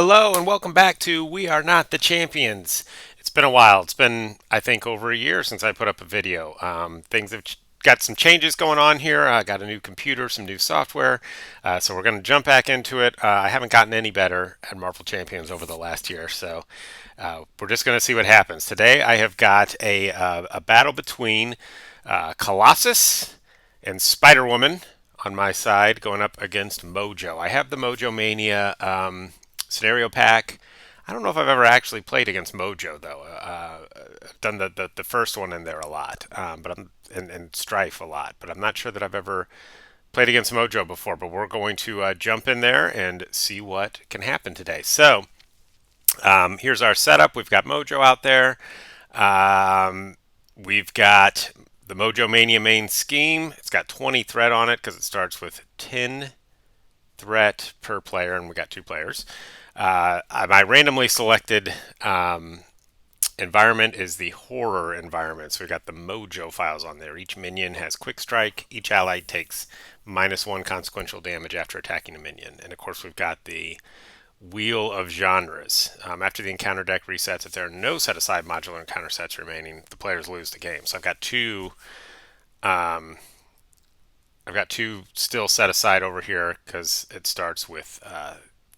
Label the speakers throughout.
Speaker 1: Hello and welcome back to We Are Not the Champions. It's been a while. It's been, I think, over a year since I put up a video. Things have got some changes going on here. I got a new computer, some new software, so we're going to jump back into it. I haven't gotten any better at Marvel Champions over the last year, so we're just going to see what happens. Today I have got a battle between Colossus and Spider Woman on my side going up against Mojo. I have the Mojo Mania scenario pack. I don't know if I've ever actually played against Mojo though. I've done the first one in there a lot, but I'm and Strife a lot, but I'm not sure that I've ever played against Mojo before. But we're going to jump in there and see what can happen today. So here's our setup. We've got Mojo out there. We've got the Mojo Mania main scheme. It's got 20 threat on it because it starts with 10 threat per player, and we got two players. My randomly selected environment is the horror environment. So we got the Mojo files on there. Each minion has quick strike. Each ally takes -1 consequential damage after attacking a minion. And of course, we've got the Wheel of Genres. After the encounter deck resets, if there are no set aside modular encounter sets remaining, the players lose the game. So Um, I've got two still set aside over here because it starts with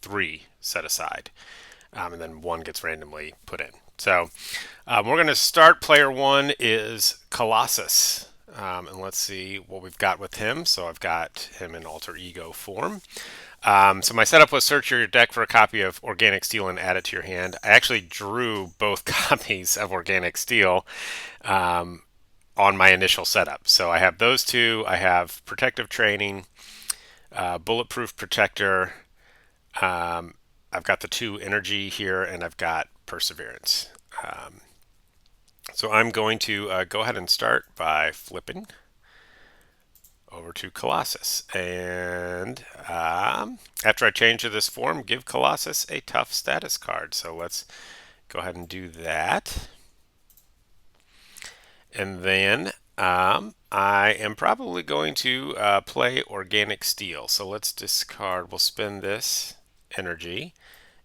Speaker 1: three set aside, and then one gets randomly put in. So we're going to start. Player one is Colossus. And let's see what we've got with him. So I've got him in alter ego form. So my setup was search your deck for a copy of Organic Steel and add it to your hand. I actually drew both copies of Organic Steel on my initial setup. So I have those two. I have Protective Training, Bulletproof Protector. I've got the 2 Energy here, and I've got Perseverance. So I'm going to go ahead and start by flipping over to Colossus. And after I change to this form, give Colossus a tough status card. So let's go ahead and do that. And then I am probably going to play Organic Steel. So let's discard, we'll spend this energy,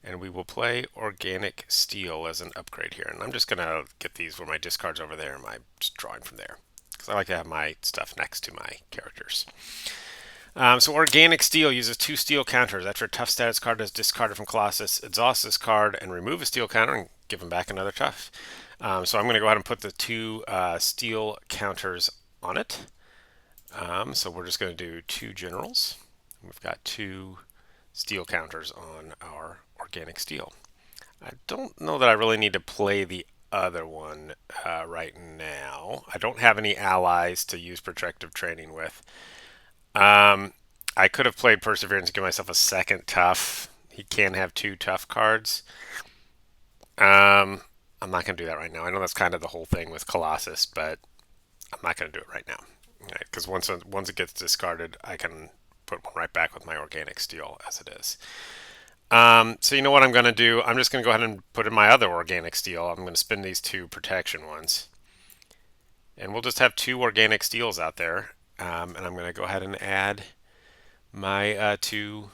Speaker 1: and we will play Organic Steel as an upgrade here. And I'm just going to get these where my discard's over there and my just drawing from there, because I like to have my stuff next to my characters. So Organic Steel uses 2 steel counters. After a tough status card is discarded from Colossus, exhaust this card and remove a steel counter and give him back another tough. So I'm going to go ahead and put the 2 steel counters on it. So we're just going to do 2 generals. We've got 2 steel counters on our Organic Steel. I don't know that I really need to play the other one right now. I don't have any allies to use Protective Training with. I could have played Perseverance to give myself a second tough. He can have 2 tough cards. I'm not going to do that right now. I know that's kind of the whole thing with Colossus, but I'm not going to do it right now. Because once it gets discarded, I can put one right back with my Organic Steel as it is. So you know what I'm going to do? I'm just going to go ahead and put in my other Organic Steel. I'm going to spin these 2 protection ones. And we'll just have 2 Organic Steels out there. And I'm going to go ahead and add my 2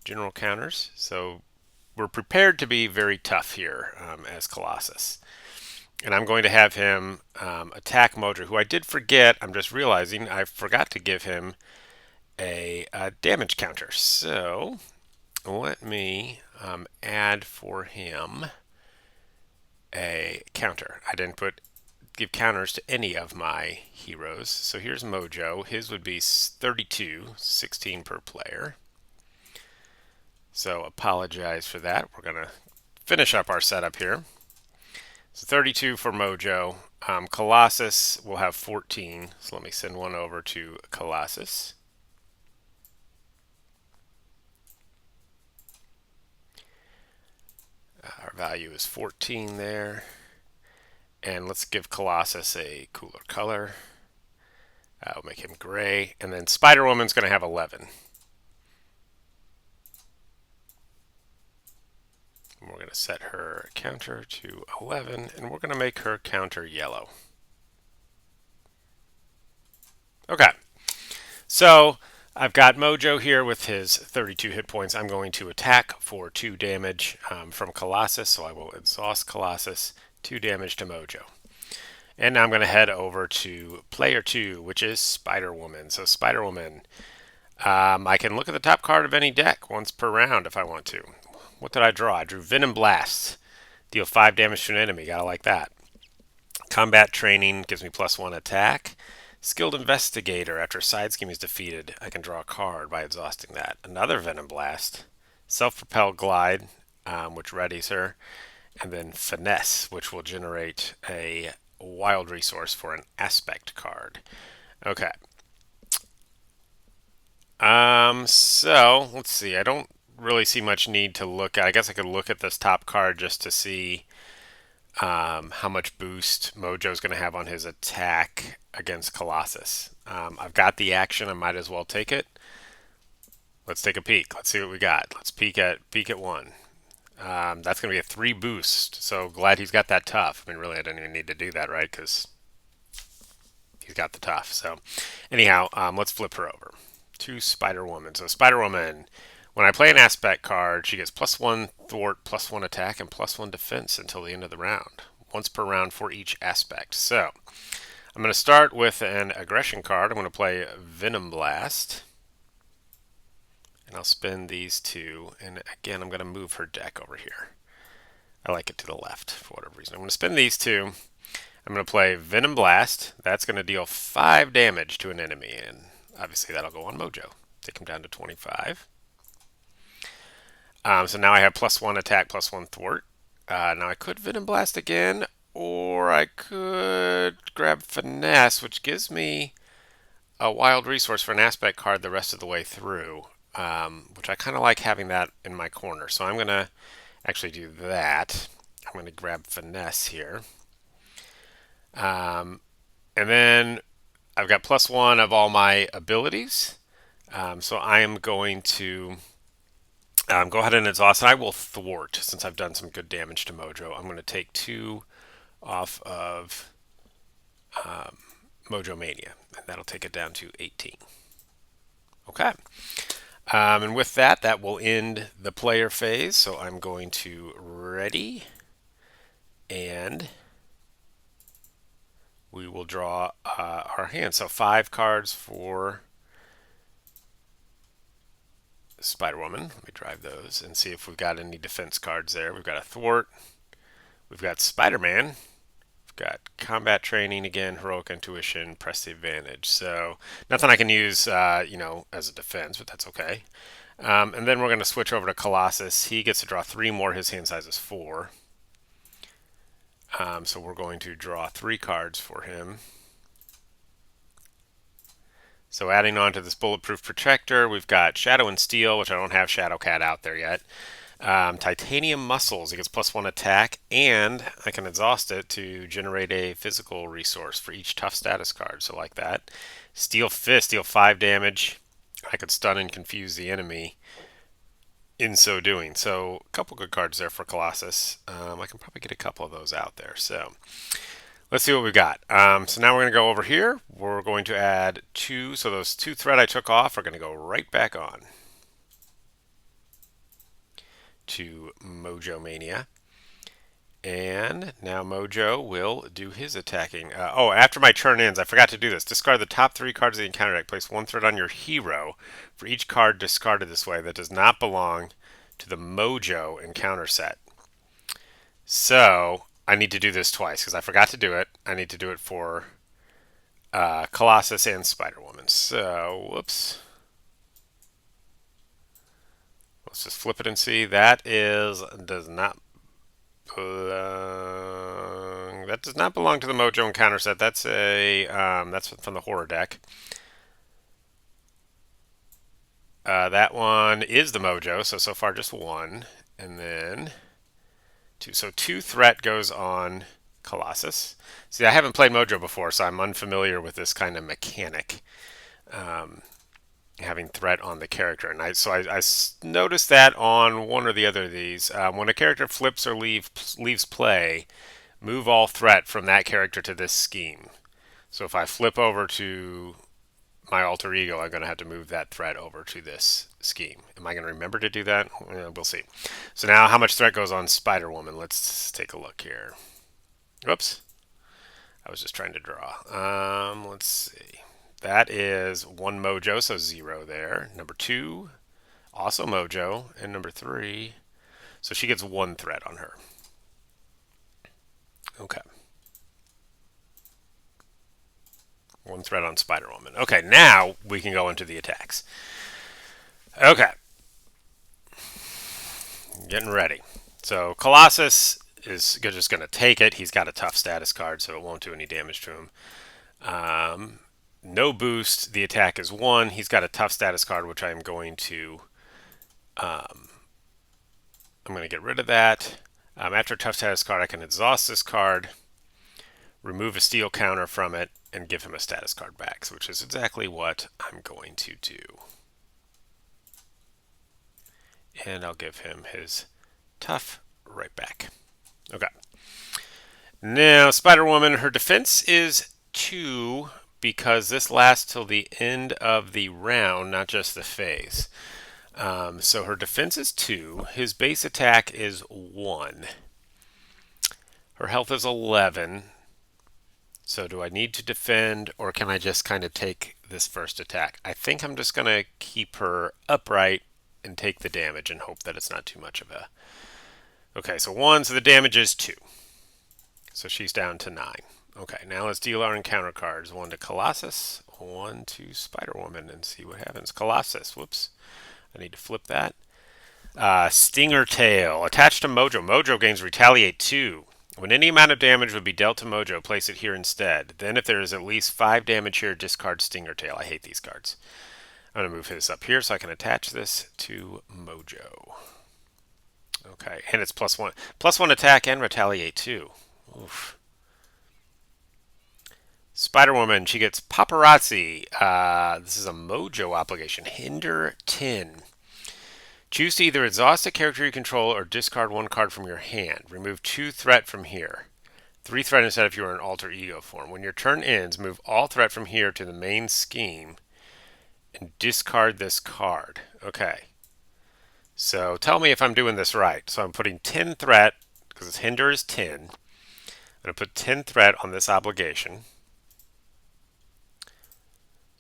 Speaker 1: general counters. So we're prepared to be very tough here as Colossus. And I'm going to have him attack Mojo, who I did forget. I'm just realizing I forgot to give him a damage counter. So let me add for him a counter. I didn't give counters to any of my heroes. So here's Mojo. His would be 32, 16 per player. So apologize for that. We're going to finish up our setup here. So 32 for Mojo. Colossus will have 14. So let me send one over to Colossus. Our value is 14 there. And let's give Colossus a cooler color. We'll make him gray. And then Spider-Woman's going to have 11. And we're going to set her counter to 11. And we're going to make her counter yellow. Okay. So I've got Mojo here with his 32 hit points. I'm going to attack for 2 damage from Colossus, so I will exhaust Colossus, 2 damage to Mojo. And now I'm going to head over to player 2, which is Spider-Woman. So Spider-Woman, I can look at the top card of any deck once per round if I want to. What did I draw? I drew Venom Blast. Deal 5 damage to an enemy. Gotta like that. Combat Training gives me +1 attack. Skilled Investigator. After a side scheme is defeated, I can draw a card by exhausting that. Another Venom Blast. Self-Propelled Glide, which readies her. And then Finesse, which will generate a wild resource for an aspect card. Okay. So let's see. I don't really see much need to look at. I guess I could look at this top card just to see how much boost Mojo's going to have on his attack against Colossus. I've got the action. I might as well take it. Let's take a peek. Let's see what we got. Let's peek at one. That's going to be a 3 boost. So glad he's got that tough. I mean, really, I don't even need to do that, right? Because he's got the tough. So anyhow, let's flip her over to Spider-Woman. So Spider-Woman, when I play an aspect card, she gets +1 thwart, +1 attack, and +1 defense until the end of the round. Once per round for each aspect. So I'm going to start with an aggression card. I'm going to play Venom Blast. And I'll spin these 2. And again, I'm going to move her deck over here. I like it to the left for whatever reason. I'm going to spin these 2. I'm going to play Venom Blast. That's going to deal 5 damage to an enemy. And obviously that'll go on Mojo. Take him down to 25. So now I have +1 attack, +1 thwart. Now I could Venom Blast again, or I could grab Finesse, which gives me a wild resource for an aspect card the rest of the way through, which I kind of like having that in my corner. So I'm going to actually do that. I'm going to grab Finesse here. And then I've got +1 of all my abilities. So I am going to go ahead and exhaust. And I will thwart since I've done some good damage to Mojo. I'm going to take 2 off of Mojo Mania, and that'll take it down to 18. Okay. And with that, that will end the player phase. So I'm going to ready, and we will draw our hand. So 5 cards for Spider-Woman. Let me drive those and see if we've got any defense cards there. We've got a thwart. We've got Spider-Man. We've got combat training again, heroic intuition, press the advantage. So nothing I can use, as a defense, but that's okay. And then we're going to switch over to Colossus. He gets to draw 3 more. His hand size is 4. So we're going to draw 3 cards for him. So adding on to this Bulletproof Protector, we've got Shadow and Steel, which I don't have Shadow Cat out there yet. Titanium Muscles, it gets +1 attack, and I can exhaust it to generate a physical resource for each tough status card, so like that. Steel Fist, deal 5 damage. I could stun and confuse the enemy in so doing. So a couple good cards there for Colossus. I can probably get a couple of those out there. So let's see what we've got. So now we're going to go over here. We're going to add 2. So those 2 thread I took off are going to go right back on to Mojo Mania. And now Mojo will do his attacking. After my turn ends, I forgot to do this. Discard the top 3 cards of the encounter deck. Place 1 thread on your hero for each card discarded this way that does not belong to the Mojo encounter set. So I need to do this twice because I forgot to do it. I need to do it for Colossus and Spider-Woman. So, whoops. Let's just flip it and see. That does not belong to the Mojo encounter set. That's that's from the horror deck. That one is the Mojo, so far just 1, and then 2. So 2 threat goes on Colossus. See, I haven't played Mojo before, so I'm unfamiliar with this kind of mechanic, having threat on the character. And I noticed that on one or the other of these, when a character flips or leaves play, move all threat from that character to this scheme. So if I flip over to my alter ego, I'm going to have to move that threat over to this scheme. Am I going to remember to do that? We'll see. So now how much threat goes on Spider-Woman? Let's take a look here. Whoops. I was just trying to draw. Let's see. That is one Mojo, so 0 there. Number 2, also Mojo. And number 3, so she gets 1 threat on her. Okay. 1 threat on Spider-Woman. Okay, now we can go into the attacks. Okay. Getting ready. So Colossus is just going to take it. He's got a tough status card, so it won't do any damage to him. No boost. The attack is 1. He's got a tough status card, which I am going to I'm going to get rid of that. After a tough status card, I can exhaust this card, remove a steel counter from it, and give him a status card back, which is exactly what I'm going to do. And I'll give him his tough right back. Okay. Now, Spider-Woman, her defense is 2 because this lasts till the end of the round, not just the phase. So her defense is 2. His base attack is 1. Her health is 11. So do I need to defend, or can I just kind of take this first attack? I think I'm just going to keep her upright and take the damage and hope that it's not too much of a... Okay, so 1, so the damage is 2. So she's down to 9. Okay, now let's deal our encounter cards. 1 to Colossus, 1 to Spider-Woman, and see what happens. Colossus, whoops. I need to flip that. Stinger Tail. Attached to Mojo. Mojo gains Retaliate 2. When any amount of damage would be dealt to Mojo, place it here instead. Then if there is at least 5 damage here, discard Stinger Tail. I hate these cards. I'm going to move this up here so I can attach this to Mojo. Okay, and it's +1. +1 attack and Retaliate 2. Oof. Spider-Woman, she gets Paparazzi. This is a Mojo obligation. Hinder 10. Choose to either exhaust a character you control or discard 1 card from your hand. Remove 2 threat from here. 3 threat instead if you are in alter ego form. When your turn ends, move all threat from here to the main scheme and discard this card. Okay. So tell me if I'm doing this right. So I'm putting 10 threat, because its hinder is 10. I'm going to put 10 threat on this obligation.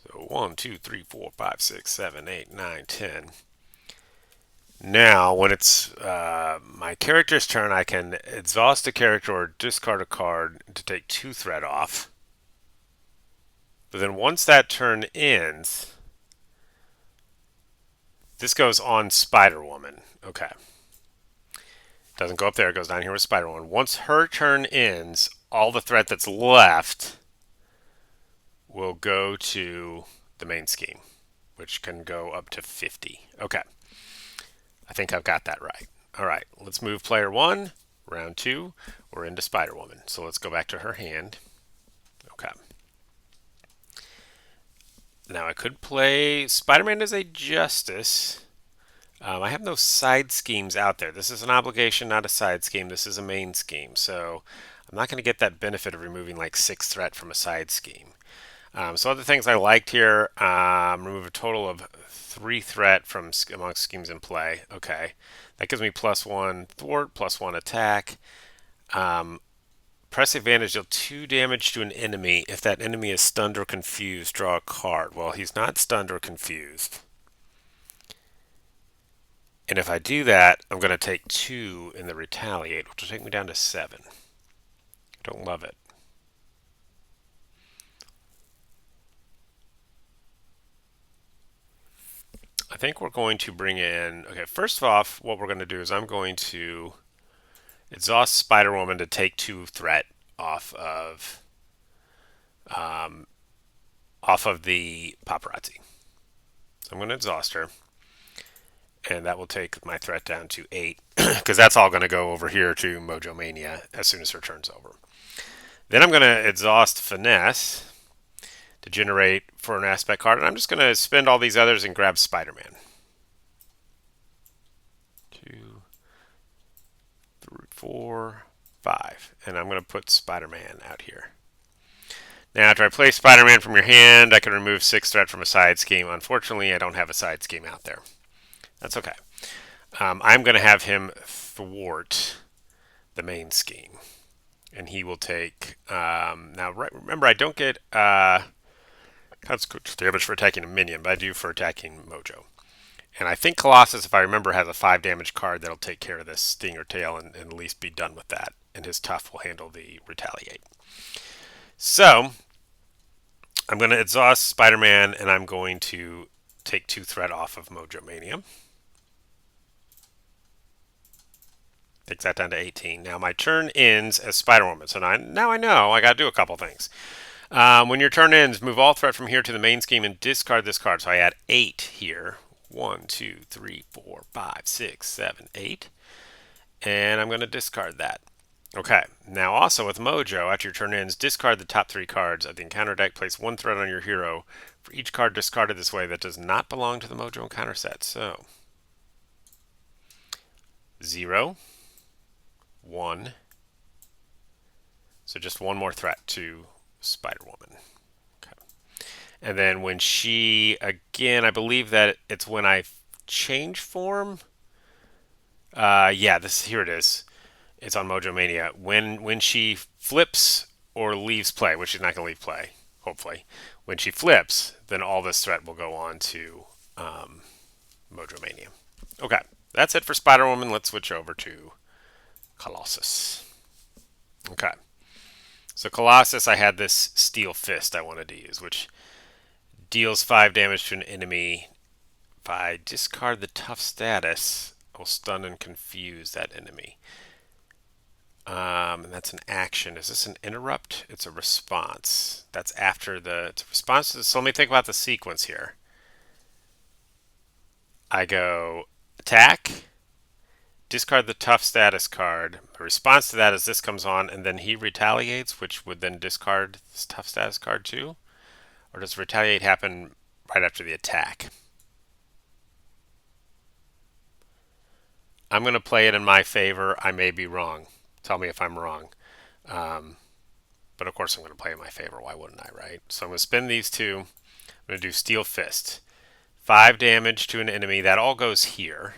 Speaker 1: So 1, 2, 3, 4, 5, 6, 7, 8, 9, 10. Now, when it's my character's turn, I can exhaust a character or discard a card to take 2 threat off. But then once that turn ends, this goes on Spider-Woman. Okay. Doesn't go up there, it goes down here with Spider-Woman. Once her turn ends, all the threat that's left will go to the main scheme, which can go up to 50. Okay. I think I've got that right. All right, let's move player 1. Round 2, we're into Spider-Woman. So let's go back to her hand. Okay. Now I could play Spider-Man as a Justice. I have no side schemes out there. This is an obligation, not a side scheme. This is a main scheme. So I'm not going to get that benefit of removing like 6 threat from a side scheme. So other things I liked here, remove a total of 3 threat from amongst schemes in play. Okay, that gives me +1 thwart, +1 attack. Press advantage, deal 2 damage to an enemy. If that enemy is stunned or confused, draw a card. Well, he's not stunned or confused. And if I do that, I'm going to take 2 in the retaliate, which will take me down to 7. I don't love it. I think we're going to bring in, okay, first off, what we're going to do is I'm going to exhaust Spider-Woman to take 2 threat off of the paparazzi. So I'm going to exhaust her, and that will take my threat down to 8, because that's all going to go over here to Mojo Mania as soon as her turn's over. Then I'm going to exhaust Finesse to generate for an aspect card, and I'm just going to spend all these others and grab Spider-Man. 2, 3, 4, 5, and I'm going to put Spider-Man out here. Now, after I play Spider-Man from your hand, I can remove 6 threat from a side scheme. Unfortunately, I don't have a side scheme out there. That's okay. I'm going to have him thwart the main scheme, and he will take. Now, remember, I don't get consequential damage for attacking a minion, but I do for attacking Mojo. And I think Colossus, if I remember, has a 5 damage card that'll take care of this Stinger Tail and at least be done with that. And his Tough will handle the Retaliate. So, I'm going to exhaust Spider-Man, and I'm going to take 2 threat off of Mojo Mania. Takes that down to 18. Now my turn ends as Spider-Woman. So now I know I got to do a couple things. When your turn ends, move all threat from here to the main scheme and discard this card. So I add 8 here. 1, 2, 3, 4, 5, 6, 7, 8. And I'm going to discard that. Okay, now also with Mojo, after your turn ends, discard the top 3 cards of the encounter deck. Place 1 threat on your hero for each card discarded this way that does not belong to the Mojo encounter set. So, 0, 1. So just 1 more threat to Spider-Woman. Okay. And then when she, again, I believe that it's when I change form. Yeah, here it is. It's on Mojo Mania. When she flips or leaves play, which she's not going to leave play, hopefully. When she flips, then all this threat will go on to Mojo Mania. Okay, that's it for Spider-Woman. Let's switch over to Colossus. Okay. So Colossus, I had this Steel Fist I wanted to use, which deals 5 damage to an enemy. If I discard the tough status, I'll stun and confuse that enemy. And that's an action. Is this an interrupt? It's a response. That's after it's a response to this. So let me think about the sequence here. I go attack, discard the tough status card. The response to that is this comes on, and then he retaliates, which would then discard this tough status card too? Or does retaliate happen right after the attack? I'm going to play it in my favor. I may be wrong. Tell me if I'm wrong. But of course I'm going to play in my favor. Why wouldn't I, right? So I'm going to spin these 2. I'm going to do Steel Fist. 5 damage to an enemy. That all goes here.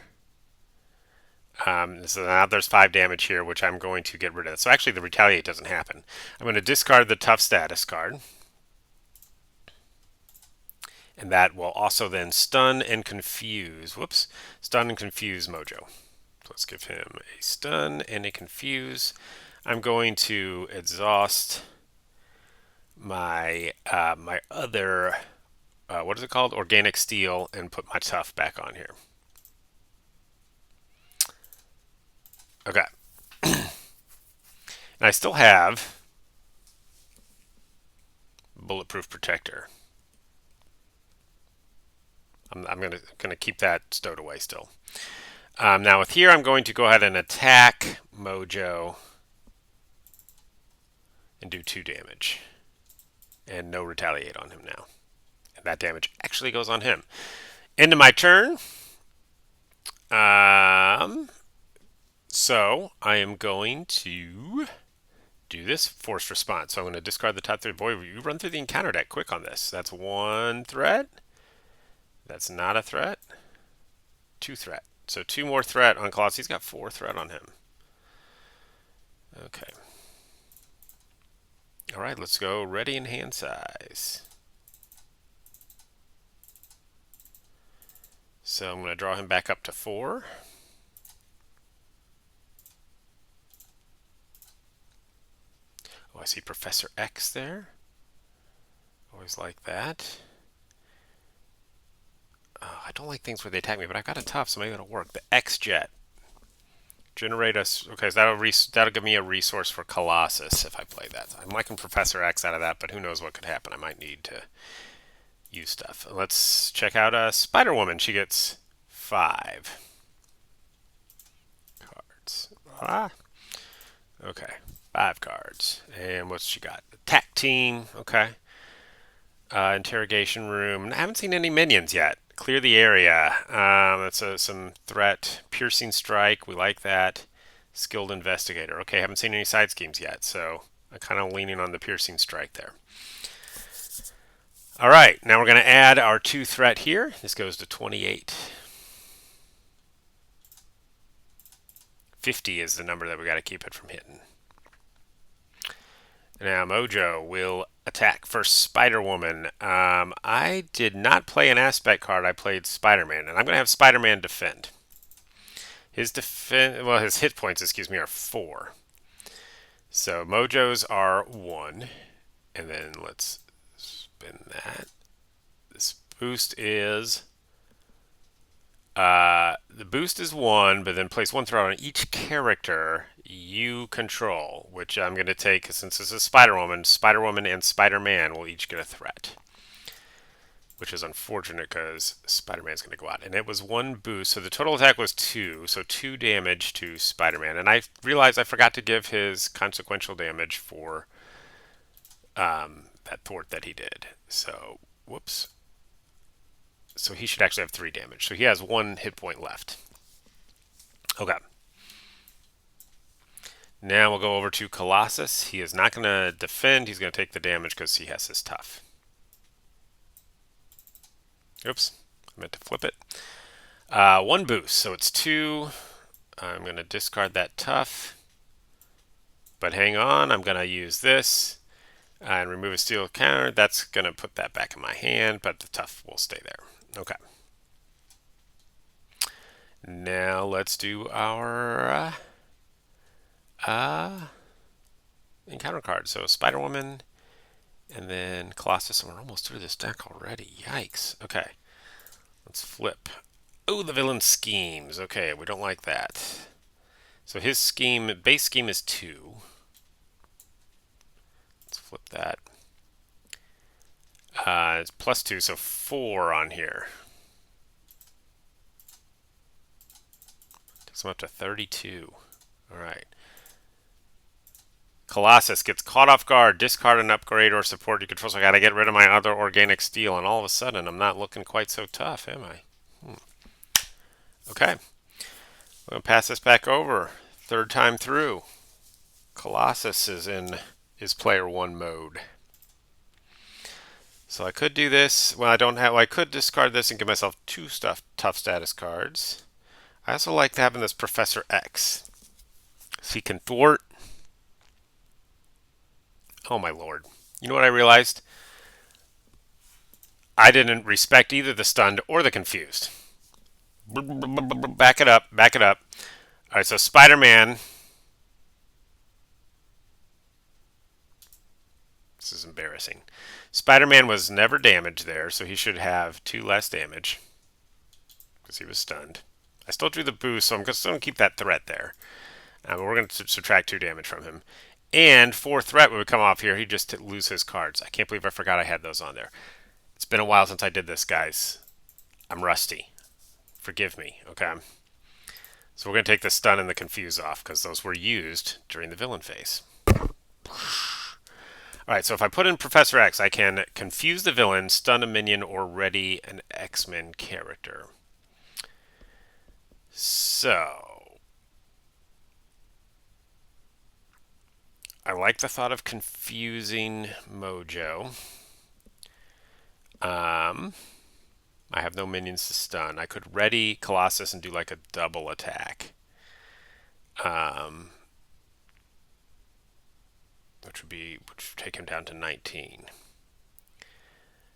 Speaker 1: So now there's 5 damage here, which I'm going to get rid of. So actually the retaliate doesn't happen. I'm going to discard the tough status card. And that will also then stun and confuse. Whoops. Stun and confuse Mojo. So let's give him a stun and a confuse. I'm going to exhaust my my other, what is it called? Organic Steel, and put my tough back on here. Okay. And I still have Bulletproof Protector. I'm gonna keep that stowed away still. Now with here, I'm going to go ahead and attack Mojo and do 2 damage. And no retaliate on him now. And that damage actually goes on him. End of my turn. So I am going to do this forced response. So I'm going to discard the top 3. Boy, you run through the encounter deck quick on this. That's 1 threat. That's not a threat. 2 threat. So 2 more threat on Colossus. He's got 4 threat on him. Okay. All right, let's go ready in hand size. So I'm going to draw him back up to 4. Oh, I see Professor X there. Always like that. I don't like things where they attack me, but I've got a tough, so maybe it'll work. The X-Jet. Generate us. Okay, so that'll give me a resource for Colossus if I play that. I'm liking Professor X out of that, but who knows what could happen. I might need to use stuff. Let's check out Spider-Woman. She gets 5 cards. Okay, 5 cards. And what's she got? Attack Team. Okay. Interrogation Room. I haven't seen any minions yet. Clear the area. That's some threat. Piercing Strike. We like that. Skilled Investigator. Okay, haven't seen any side schemes yet, so I'm kind of leaning on the Piercing Strike there. All right, now we're going to add our 2 threat here. This goes to 28. 50 is the number that we got to keep it from hitting. Now Mojo will attack first. Spider-Woman. I did not play an aspect card. I played Spider-Man, and I'm going to have Spider-Man defend. His hit points, excuse me, are 4. So Mojo's are 1, and then let's spin that. This boost is the boost is 1, but then place 1 threat on each character you control, which I'm going to take since this is Spider-Woman. Spider-Woman and Spider-Man will each get a threat, which is unfortunate because Spider-Man's going to go out. And it was 1 boost, so the total attack was 2, so 2 damage to Spider-Man. And I realized I forgot to give his consequential damage for that thwart that he did. So, whoops. So he should actually have 3 damage. So he has 1 hit point left. Okay. Now we'll go over to Colossus. He is not going to defend. He's going to take the damage because he has his tough. Oops. I meant to flip it. 1 boost. So it's 2. I'm going to discard that tough. But hang on. I'm going to use this and remove a steel counter. That's going to put that back in my hand, but the tough will stay there. Okay. Now let's do our encounter card. So Spider-Woman and then Colossus. And we're almost through this deck already. Yikes. Okay. Let's flip. Oh, the villain schemes. Okay, we don't like that. So his scheme, base scheme is 2. Let's flip that. It's plus 2, so 4 on here. Takes him up to 32. All right. Colossus gets caught off guard, discard an upgrade or support you control. So I got to get rid of my other organic steel, and all of a sudden I'm not looking quite so tough, am I? Okay. I'm going to pass this back over. 3rd time through. Colossus is in his player 1 mode. So I could do this. Well, I don't have. Well, I could discard this and give myself 2 tough status cards. I also like having this Professor X. So he can thwart. Oh my lord! You know what I realized? I didn't respect either the stunned or the confused. Back it up. Back it up. All right. So Spider-Man. This is embarrassing. Spider-Man was never damaged there, so he should have 2 less damage because he was stunned. I still drew the boost, so I'm still going to keep that threat there. We're going to subtract 2 damage from him. And 4 threat would come off here. He'd just lose his cards. I can't believe I forgot I had those on there. It's been a while since I did this, guys. I'm rusty. Forgive me, okay? So we're going to take the stun and the confuse off because those were used during the villain phase. Alright, so if I put in Professor X, I can confuse the villain, stun a minion, or ready an X-Men character. So, I like the thought of confusing Mojo. I have no minions to stun. I could ready Colossus and do like a double attack. Which would take him down to 19.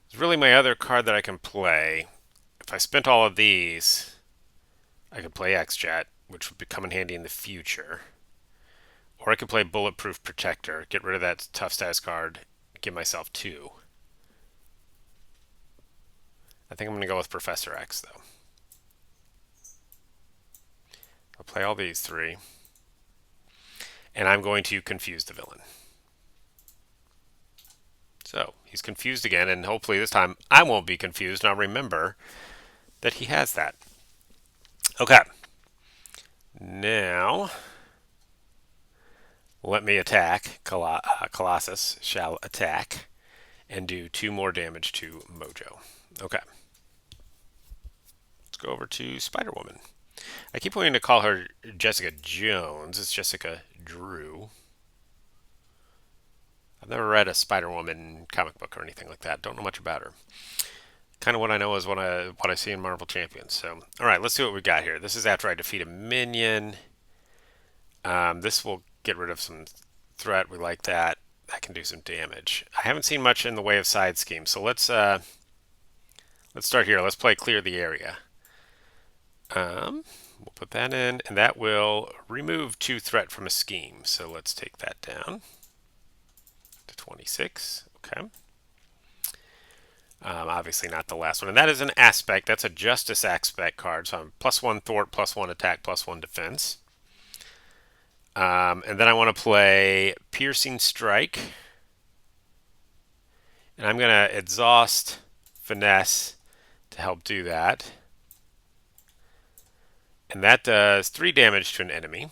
Speaker 1: It's really my other card that I can play. If I spent all of these, I could play X-Jet, which would come in handy in the future. Or I could play Bulletproof Protector, get rid of that tough status card, give myself 2. I think I'm going to go with Professor X, though. I'll play all these 3. And I'm going to confuse the villain. So, he's confused again, and hopefully this time I won't be confused, and I'll remember that he has that. Okay. Now, let me attack. Colossus shall attack and do 2 more damage to Mojo. Okay. Let's go over to Spider-Woman. I keep wanting to call her Jessica Jones. It's Jessica Drew. I've never read a Spider-Woman comic book or anything like that. Don't know much about her. Kind of what I know is what I see in Marvel Champions. So, all right, let's see what we got here. This is after I defeat a minion. This will get rid of some threat. We like that. That can do some damage. I haven't seen much in the way of side schemes, so let's start here. Let's play clear the area. We'll put that in, and that will remove 2 threat from a scheme. So let's take that down to 26. Okay. Obviously not the last one. And that is an aspect. That's a justice aspect card. So I'm +1 thwart, +1 attack, +1 defense. And then I want to play piercing strike. And I'm going to exhaust finesse to help do that. And that does 3 damage to an enemy.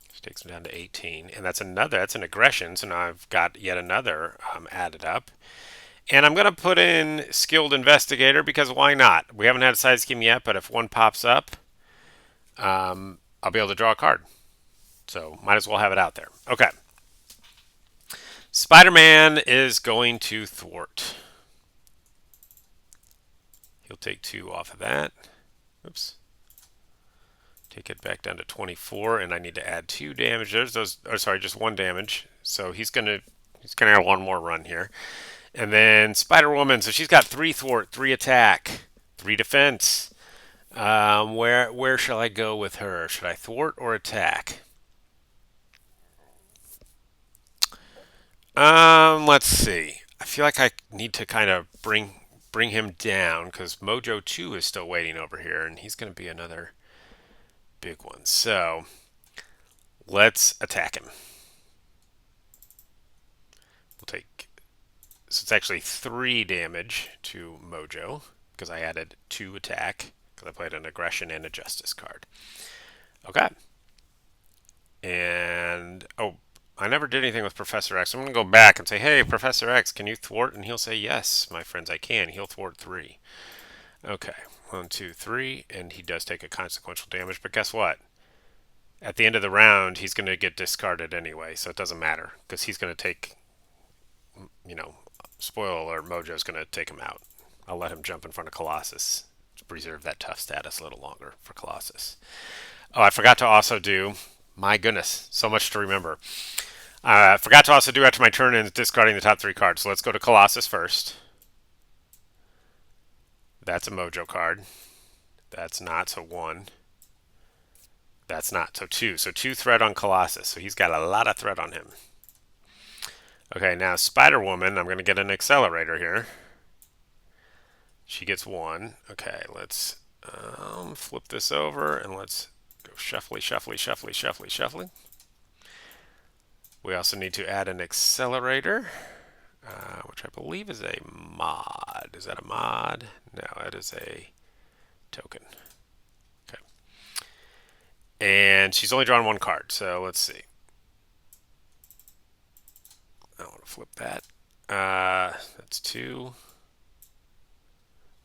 Speaker 1: Which takes him down to 18. And that's an aggression. So now I've got yet another added up. And I'm going to put in Skilled Investigator because why not? We haven't had a side scheme yet, but if one pops up, I'll be able to draw a card. So might as well have it out there. Okay. Spider-Man is going to thwart. He'll take 2 off of that. Oops. Take it back down to 24, and I need to add 2 damage. There's those. Oh, sorry, just 1 damage. So he's gonna have one more run here. And then Spider-Woman, so she's got 3 thwart, 3 attack, 3 defense. Where shall I go with her? Should I thwart or attack? Let's see. I feel like I need to kind of bring him down because Mojo 2 is still waiting over here, and he's going to be another big one. So let's attack him. We'll take. So it's actually 3 damage to Mojo because I added 2 attack because I played an aggression and a justice card. Okay. And oh, I never did anything with Professor X. I'm going to go back and say, hey, Professor X, can you thwart? And he'll say, yes, my friends, I can. He'll thwart 3. Okay, 1, 2, 3, and he does take a consequential damage. But guess what? At the end of the round, he's going to get discarded anyway, so it doesn't matter because he's going to take, spoiler alert, Mojo's going to take him out. I'll let him jump in front of Colossus to preserve that tough status a little longer for Colossus. Oh, I forgot to also do, my goodness, so much to remember. I forgot to also do after my turn in discarding the top 3 cards. So let's go to Colossus first. That's a Mojo card. That's not, so 1. That's not, so 2. So 2 threat on Colossus. So he's got a lot of threat on him. Okay, now Spider-Woman, I'm going to get an accelerator here. She gets 1. Okay, let's flip this over and let's go shuffly. We also need to add an accelerator, which I believe is a mod. Is that a mod? No, it is a token. Okay. And she's only drawn 1 card, so let's see. I want to flip that. That's 2.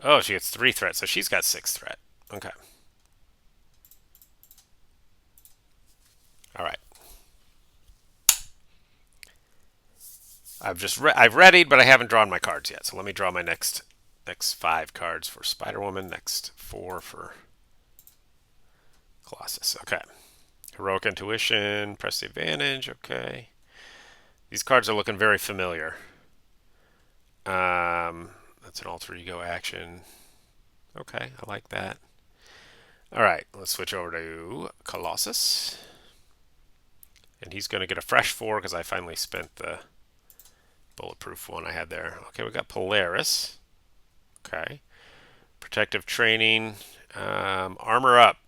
Speaker 1: Oh, she gets 3 threat, so she's got 6 threat. Okay. All right. I've readied, but I haven't drawn my cards yet. So let me draw my next 5 cards for Spider-Woman, next 4 for Colossus. Okay. Heroic Intuition, press the advantage. Okay. These cards are looking very familiar. That's an alter ego action. Okay, I like that. All right, let's switch over to Colossus. And he's going to get a fresh 4 because I finally spent the bulletproof one I had there. Okay, we got Polaris. Okay. Protective training. Armor up.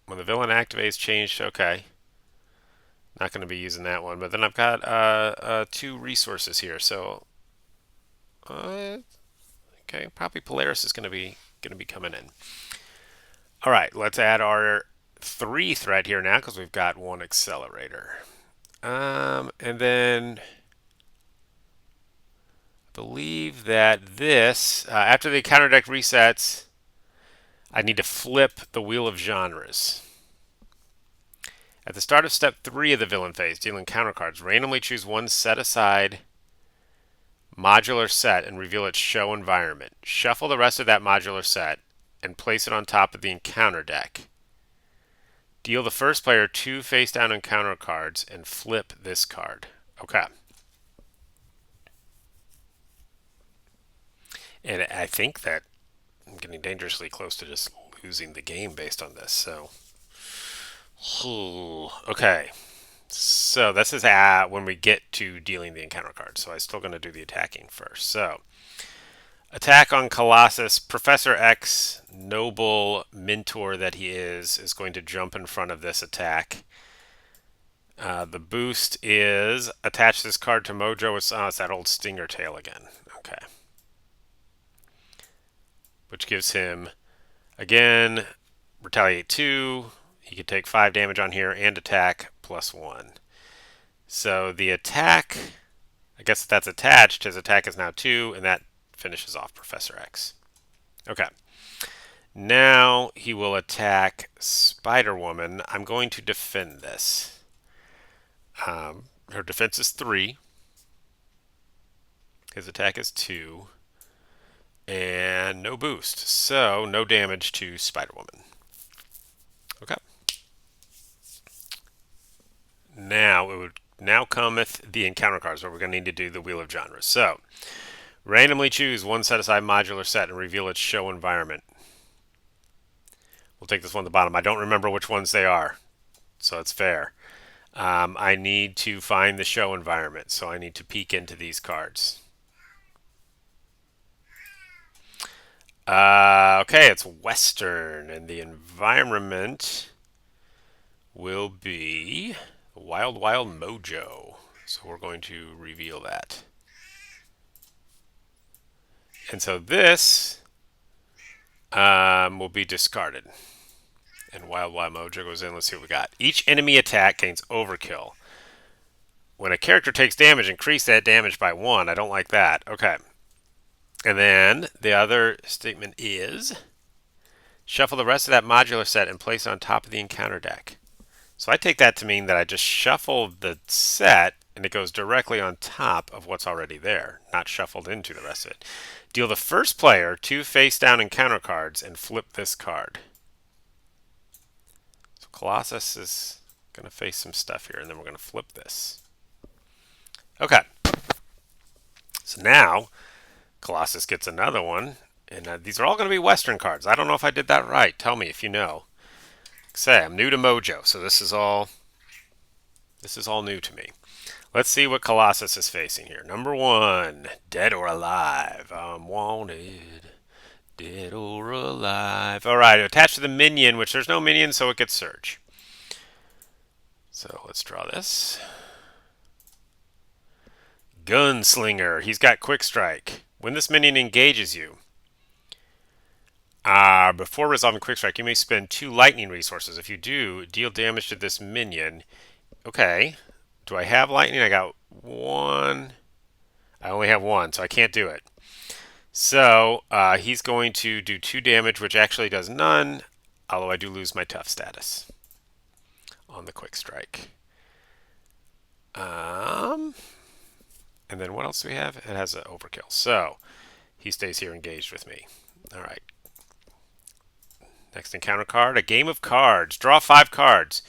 Speaker 1: When the villain activates, changed. Okay. Not going to be using that one. But then I've got 2 resources here. So, okay, probably Polaris is going to be coming in. All right, let's add our 3 threat here now because we've got 1 accelerator. And then believe that this, after the counter deck resets, I need to flip the Wheel of Genres. At the start of step 3 of the villain phase, dealing counter cards, randomly choose one set aside modular set and reveal its show environment. Shuffle the rest of that modular set and place it on top of the encounter deck. Deal the first player 2 face down encounter cards and flip this card. Okay. And I think that I'm getting dangerously close to just losing the game based on this. So, okay. So this is when we get to dealing the encounter cards. So I'm still going to do the attacking first. So, attack on Colossus. Professor X, noble mentor that he is going to jump in front of this attack. The boost is attach this card to Mojo. It's that old Stinger tail again. Okay. Which gives him, again, retaliate 2. He could take 5 damage on here and attack +1. So the attack, I guess if that's attached, his attack is now 2, and that finishes off Professor X. Okay. Now he will attack Spider-Woman. I'm going to defend this. Her defense is 3. His attack is 2. And no boost. So no damage to Spider-Woman. Okay. Now cometh the encounter cards, where we're going to need to do the Wheel of Genres. So, randomly choose one set-aside modular set and reveal its show environment. We'll take this one at the bottom. I don't remember which ones they are, so it's fair. I need to find the show environment, so I need to peek into these cards. Okay, it's Western, and the environment will be Wild Wild Mojo. So we're going to reveal that. And so this will be discarded. And Wild Wild Mojo goes in. Let's see what we got. Each enemy attack gains overkill. When a character takes damage, increase that damage by 1. I don't like that. Okay. And then the other statement is shuffle the rest of that modular set and place it on top of the encounter deck. So I take that to mean that I just shuffle the set and it goes directly on top of what's already there, not shuffled into the rest of it. Deal the first player 2 face down encounter cards and flip this card. So Colossus is going to face some stuff here, and then we're going to flip this. Okay. So now Colossus gets another one, and these are all going to be Western cards. I don't know if I did that right. Tell me if you know. Say, I'm new to Mojo, so this is all new to me. Let's see what Colossus is facing here. Number 1, dead or alive. I'm wanted, dead or alive. All right, attached to the minion, which there's no minion, so it gets Surge. So let's draw this. Gunslinger. He's got Quick Strike. When this minion engages you, before resolving Quick Strike, you may spend 2 lightning resources. If you do, deal damage to this minion. Okay. Do I have lightning? I got 1. I only have 1, so I can't do it. So he's going to do 2 damage, which actually does none, although I do lose my tough status on the Quick Strike. And then what else do we have? It has an overkill. So he stays here engaged with me. All right. Next encounter card, a game of cards. Draw 5 cards.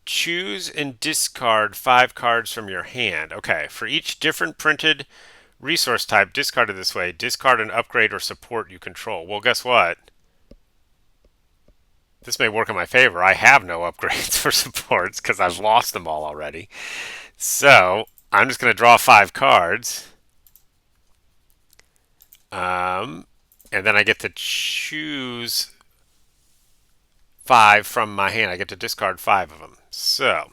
Speaker 1: Choose and discard 5 cards from your hand. Okay, for each different printed resource type discarded this way, discard an upgrade or support you control. Well, guess what? This may work in my favor. I have no upgrades for supports because I've lost them all already. So I'm just going to draw 5 cards. And then I get to choose 5 from my hand. I get to discard 5 of them. So,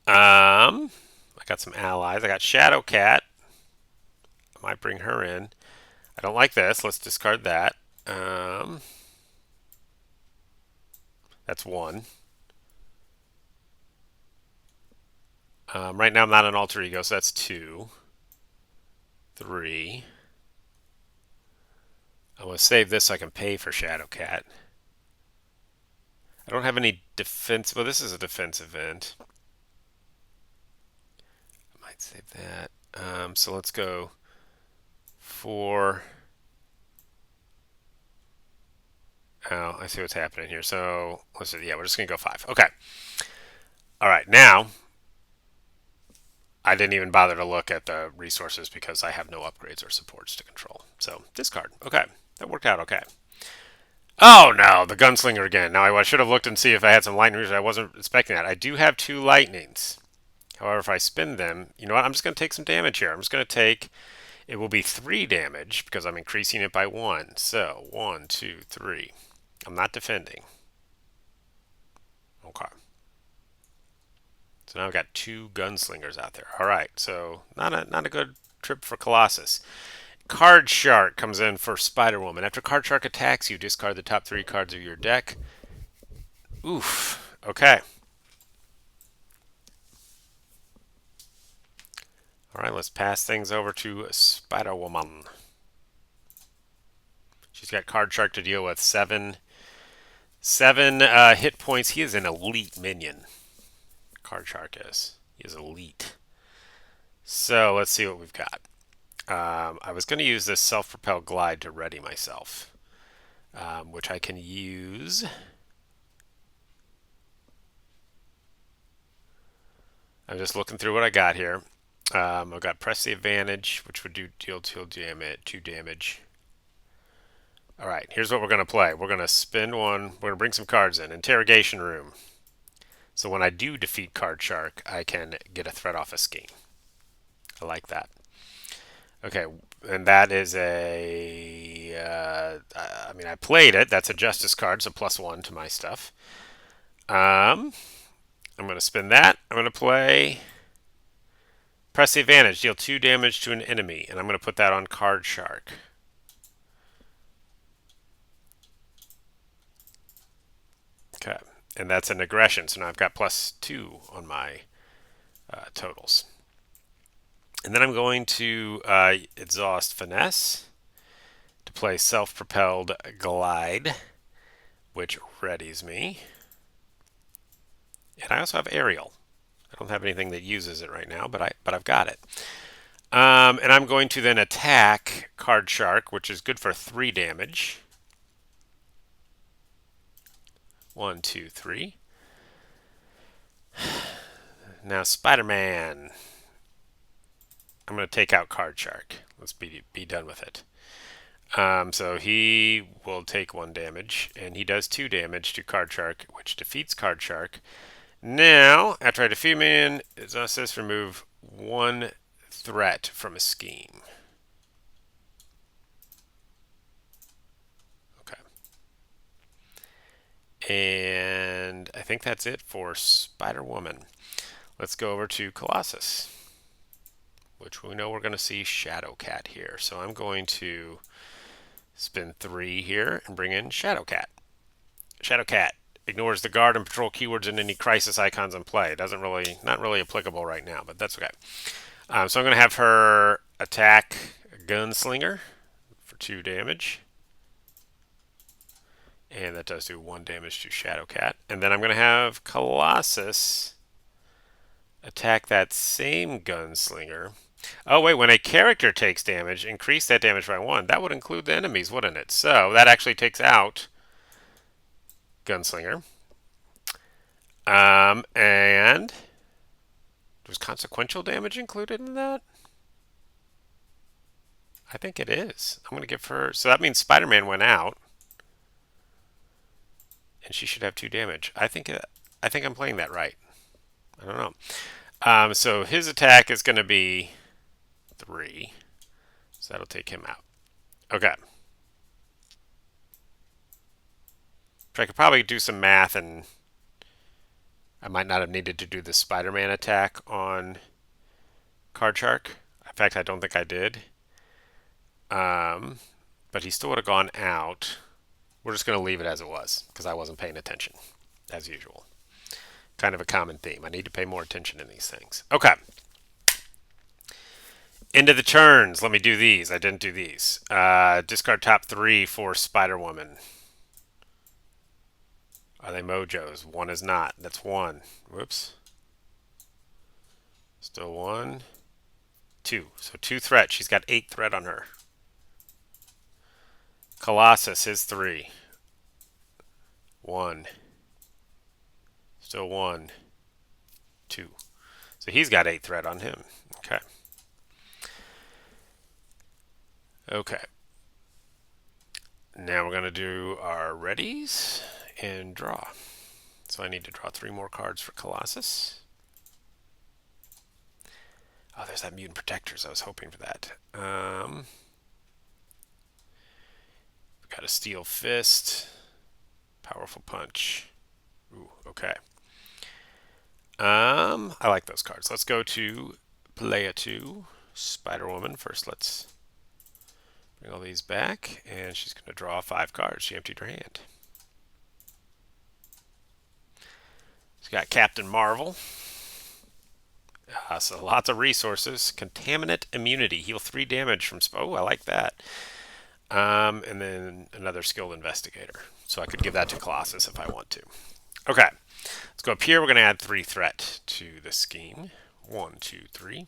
Speaker 1: I got some allies. I got Shadow Cat. I might bring her in. I don't like this. Let's discard that. That's 1. Right now I'm not an alter ego, so that's 2. 3. I'm going to save this so I can pay for Shadow Cat. I don't have any defense. Well, this is a defense event. I might Save that. So let's go for. Oh, I see what's happening here. So let's see. Yeah, we're just gonna go 5. Okay. All right. Now I didn't even bother to look at the resources because I have no upgrades or supports to control. So discard. Okay, that worked out okay. Oh no, the gunslinger again. Now I should have looked and see if I had some lightnings. I wasn't expecting that. I do have 2 lightnings. However, if I spin them, you know what? I'm just going to take some damage here. I'm just going to take. It will be 3 damage because I'm increasing it by 1. So 1, 2, 3. I'm not defending. Okay. So now I've got 2 gunslingers out there. All right. So not a good trip for Colossus. Card Shark comes in for Spider Woman. After Card Shark attacks you, discard the top 3 cards of your deck. Oof. Okay. All right, let's pass things over to Spider Woman. She's got Card Shark to deal with. Seven hit points. He is an elite minion. Card Shark is. He is elite. So let's see what we've got. I was going to use this self-propelled glide to ready myself, which I can use. I'm just looking through what I got here. I've got press the advantage, which would deal 2 damage. All right, here's what we're going to play. We're going to spend 1. We're going to bring some cards in. Interrogation room. So when I do defeat Card Shark, I can get a threat off a scheme. I like that. Okay, and that is a. I mean, I played it. That's a Justice card, so +1 to my stuff. I'm going to spin that. I'm going to play. Press the advantage. Deal 2 damage to an enemy, and I'm going to put that on Card Shark. Okay, and that's an aggression, so now I've got +2 on my totals. And then I'm going to exhaust Finesse to play Self-Propelled Glide, which readies me. And I also have Aerial. I don't have anything that uses it right now, but I've got it. And I'm going to then attack Card Shark, which is good for 3 damage. 1, 2, 3. Now Spider-Man. I'm going to take out Card Shark. Let's be done with it. So he will take 1 damage, and he does 2 damage to Card Shark, which defeats Card Shark. Now, after I defeat man, it says remove 1 threat from a scheme. Okay. And I think that's it for Spider-Woman. Let's go over to Colossus, which we know we're going to see Shadowcat here. So I'm going to spin 3 here and bring in Shadowcat. Shadowcat ignores the guard and patrol keywords and any crisis icons in play. Not really applicable right now, but that's okay. So I'm going to have her attack Gunslinger for 2 damage. And that does do 1 damage to Shadowcat. And then I'm going to have Colossus attack that same Gunslinger. Oh, wait, when a character takes damage, increase that damage by 1. That would include the enemies, wouldn't it? So that actually takes out Gunslinger. And was consequential damage included in that? I think it is. I'm going to give her... So that means Spider-Man went out. And she should have 2 damage. I think I'm playing that right. I don't know. So his attack is going to be 3. So that'll take him out. Okay. I could probably do some math, and I might not have needed to do the Spider-Man attack on Card Shark. In fact, I don't think I did. But he still would have gone out. We're just going to leave it as it was because I wasn't paying attention, as usual. Kind of a common theme. I need to pay more attention in these things. Okay. Into the turns. Let me do these. I didn't do these. Discard top 3 for Spider-Woman. Are they Mojos? 1 is not. That's 1. Whoops. Still 1. 2. So 2 threat. She's got 8 threat on her. Colossus is 3. 1. Still 1. 2. So he's got 8 threat on him. Okay. Okay. Now we're going to do our readies and draw. So I need to draw 3 more cards for Colossus. Oh, there's that Mutant Protectors. I was hoping for that. We've got a Steel Fist. Powerful Punch. Ooh, okay. I like those cards. Let's go to Playa 2. Spider-Woman. First, let's bring all these back. And she's going to draw 5 cards. She emptied her hand. She's got Captain Marvel. So lots of resources. Contaminant Immunity. Heal 3 damage from... Oh, I like that. And then another Skilled Investigator. So I could give that to Colossus if I want to. Okay. Let's go up here. We're going to add 3 threat to the scheme. 1, 2, 3.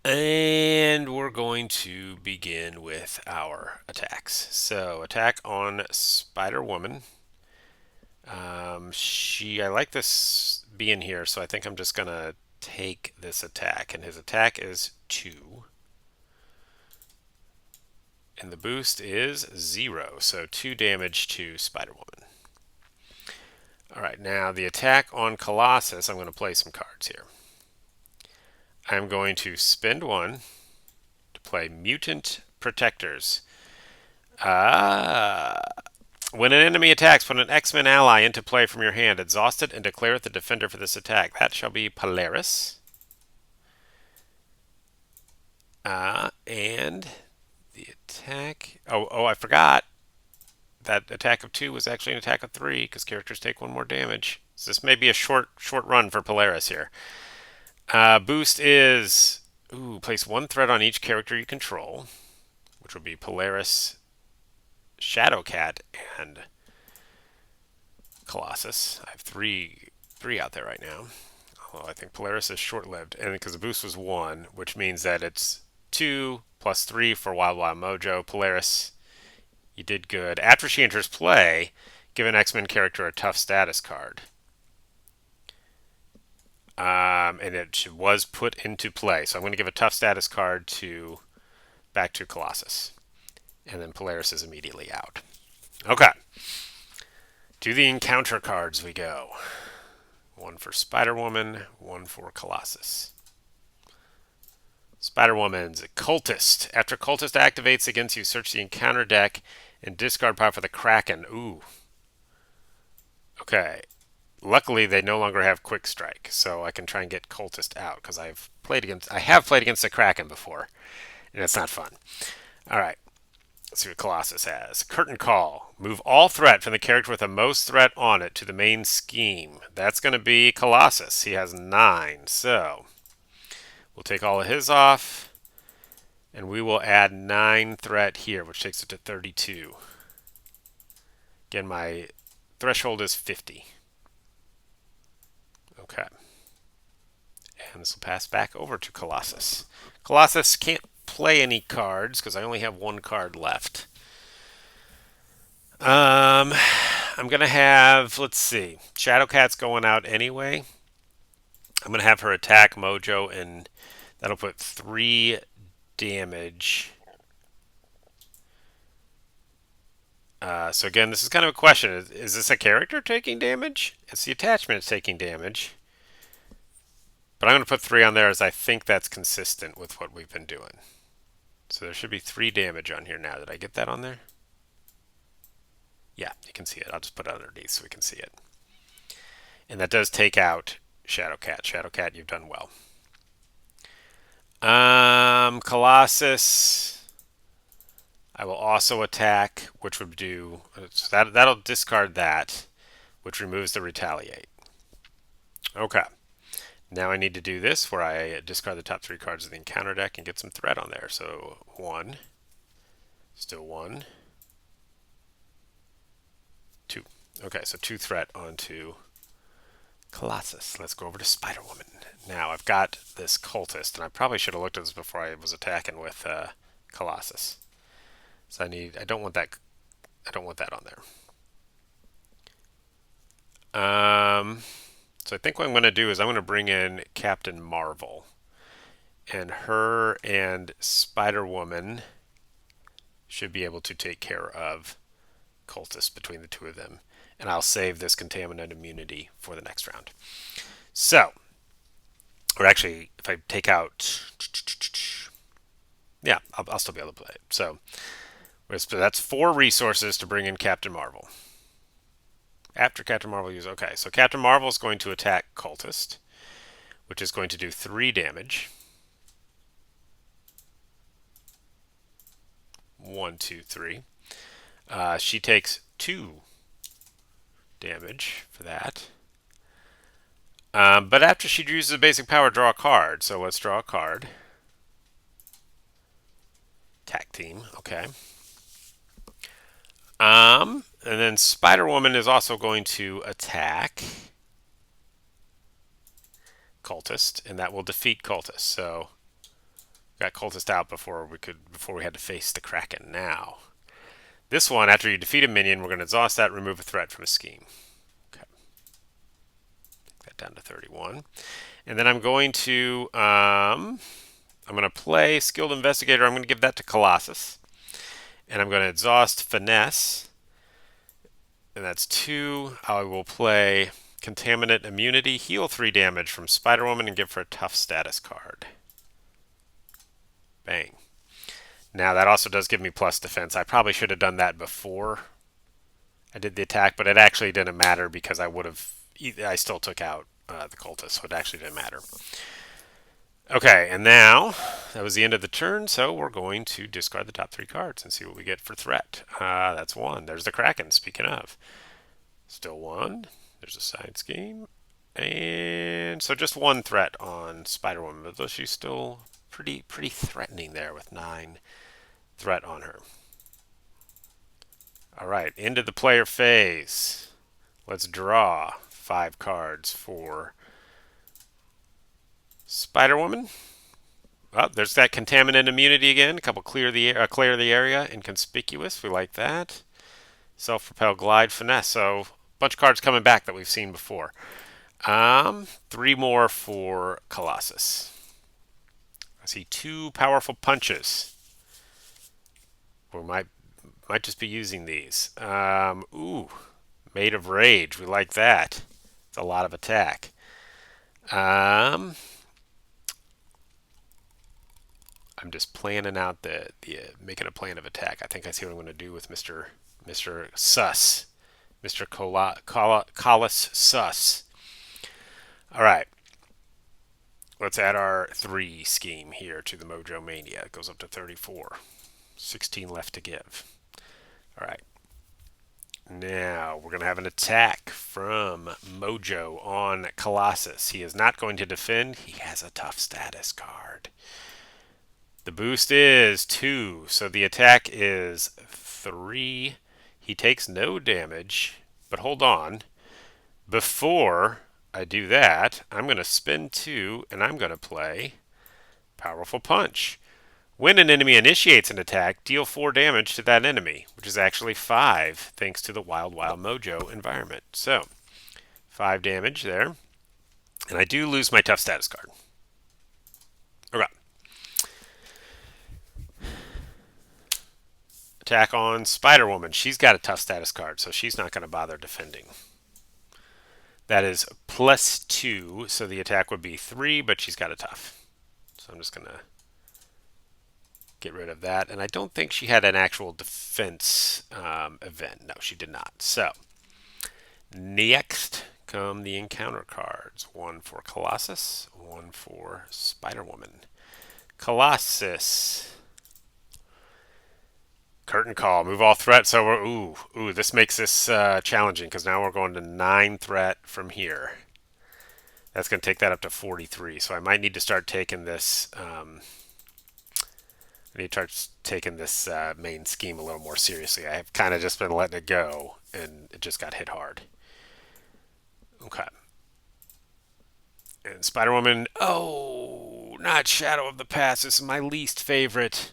Speaker 1: And we're going to begin with our attacks. So attack on Spider-Woman. I like this being here, so I think I'm just going to take this attack. And his attack is 2. And the boost is 0, so 2 damage to Spider-Woman. Alright, now the attack on Colossus, I'm going to play some cards here. I'm going to spend 1 to play Mutant Protectors. When an enemy attacks, put an X-Men ally into play from your hand. Exhaust it and declare it the defender for this attack. That shall be Polaris. And the attack... Oh, I forgot. That attack of 2 was actually an attack of 3 because characters take 1 more damage. So this may be a short run for Polaris here. Boost is... place 1 threat on each character you control, which will be Polaris, Shadowcat, and Colossus. I have three out there right now. Although I think Polaris is short-lived, and because the boost was 1, which means that it's 2 plus 3 for Wild Wild Mojo. Polaris, you did good. After she enters play, give an X-Men character a tough status card. And it was put into play. So I'm going to give a tough status card back to Colossus. And then Polaris is immediately out. Okay. To the encounter cards we go. 1 for Spider-Woman, 1 for Colossus. Spider-Woman's Cultist. After Cultist activates against you, search the encounter deck and discard power for the Kraken. Ooh. Okay. Luckily, they no longer have Quick Strike, so I can try and get Cultist out because I have played against the Kraken before, and it's not fun. All right, let's see what Colossus has. Curtain Call. Move all threat from the character with the most threat on it to the main scheme. That's going to be Colossus. He has 9, so we'll take all of his off, and we will add 9 threat here, which takes it to 32. Again, my threshold is 50. Okay. And this will pass back over to Colossus. Colossus can't play any cards because I only have 1 card left. I'm going to have, let's see, Shadowcat's going out anyway. I'm going to have her attack Mojo, and that'll put 3 damage. So again, this is kind of a question. Is this a character taking damage? It's the attachment that's taking damage. But I'm going to put 3 on there as I think that's consistent with what we've been doing. So there should be 3 damage on here now. Did I get that on there? Yeah, you can see it. I'll just put it underneath so we can see it. And that does take out Shadowcat. Shadowcat, you've done well. Colossus, I will also attack, which would do... So that'll discard that, which removes the Retaliate. Okay. Now I need to do this where I discard the top 3 cards of the encounter deck and get some threat on there. So 1, still 1, 2. Okay, so 2 threat onto Colossus. Let's go over to Spider-Woman. Now, I've got this cultist, and I probably should have looked at this before I was attacking with Colossus. So I don't want that on there. So I think what I'm going to do is I'm going to bring in Captain Marvel. And her and Spider-Woman should be able to take care of cultists between the two of them. And I'll save this contaminant immunity for the next round. So, or actually, if I take out, yeah, I'll still be able to play it. So that's 4 resources to bring in Captain Marvel. After Captain Marvel uses, okay, so Captain Marvel is going to attack Cultist, which is going to do 3 damage. 1, 2, 3. She takes 2 damage for that. But after she uses a basic power, draw a card. So let's draw a card. Attack team, okay. And then Spider-Woman is also going to attack Cultist, and that will defeat Cultist. So got Cultist out before we had to face the Kraken. Now, this one, after you defeat a minion, we're going to exhaust that, remove a threat from a scheme. Okay, take that down to 31, and then I'm going to play Skilled Investigator. I'm going to give that to Colossus, and I'm going to exhaust Finesse, and that's 2. I will play Contaminant Immunity, heal 3 damage from Spider-Woman, and give her a tough status card. Bang. Now that also does give me plus defense. I probably should have done that before I did the attack, but it actually didn't matter because I still took out the cultist, so it actually didn't matter. Okay, and now that was the end of the turn, so we're going to discard the top 3 cards and see what we get for threat. That's 1. There's the Kraken, speaking of. Still 1. There's a side scheme. And so just 1 threat on Spider-Woman, but she's still pretty threatening there with 9 threat on her. All right, into the player phase. Let's draw 5 cards for Spider-Woman. Oh, there's that contaminant immunity again. A couple clear the area, inconspicuous. We like that. Self-propel glide finesse. So a bunch of cards coming back that we've seen before. 3 more for Colossus. I see 2 powerful punches. We might just be using these. Ooh, Made of Rage. We like that. It's a lot of attack. I'm just planning out making a plan of attack. I think I see what I'm going to do with Mr. Sus. Mr. Colossus Sus. All right. Let's add our 3 scheme here to the Mojo Mania. It goes up to 34. 16 left to give. All right. Now, we're going to have an attack from Mojo on Colossus. He is not going to defend. He has a tough status card. The boost is 2, so the attack is 3. He takes no damage, but hold on. Before I do that, I'm going to spend 2, and I'm going to play Powerful Punch. When an enemy initiates an attack, deal 4 damage to that enemy, which is actually 5, thanks to the Wild Mojo environment. So, 5 damage there. And I do lose my tough status card. Okay. Attack on Spider-Woman. She's got a tough status card, so she's not going to bother defending. That is +2, so the attack would be 3, but she's got a tough. So I'm just going to get rid of that. And I don't think she had an actual defense event. No, she did not. So, next come the encounter cards. 1 for Colossus, 1 for Spider-Woman. Colossus. Curtain call. Move all threat. So we're, this makes this challenging because now we're going to 9 threat from here. That's going to take that up to 43. So I might need to start taking this... I need to start taking this main scheme a little more seriously. I have kind of just been letting it go, and it just got hit hard. Okay. And Spider-Woman, oh, not Shadow of the Past. This is my least favorite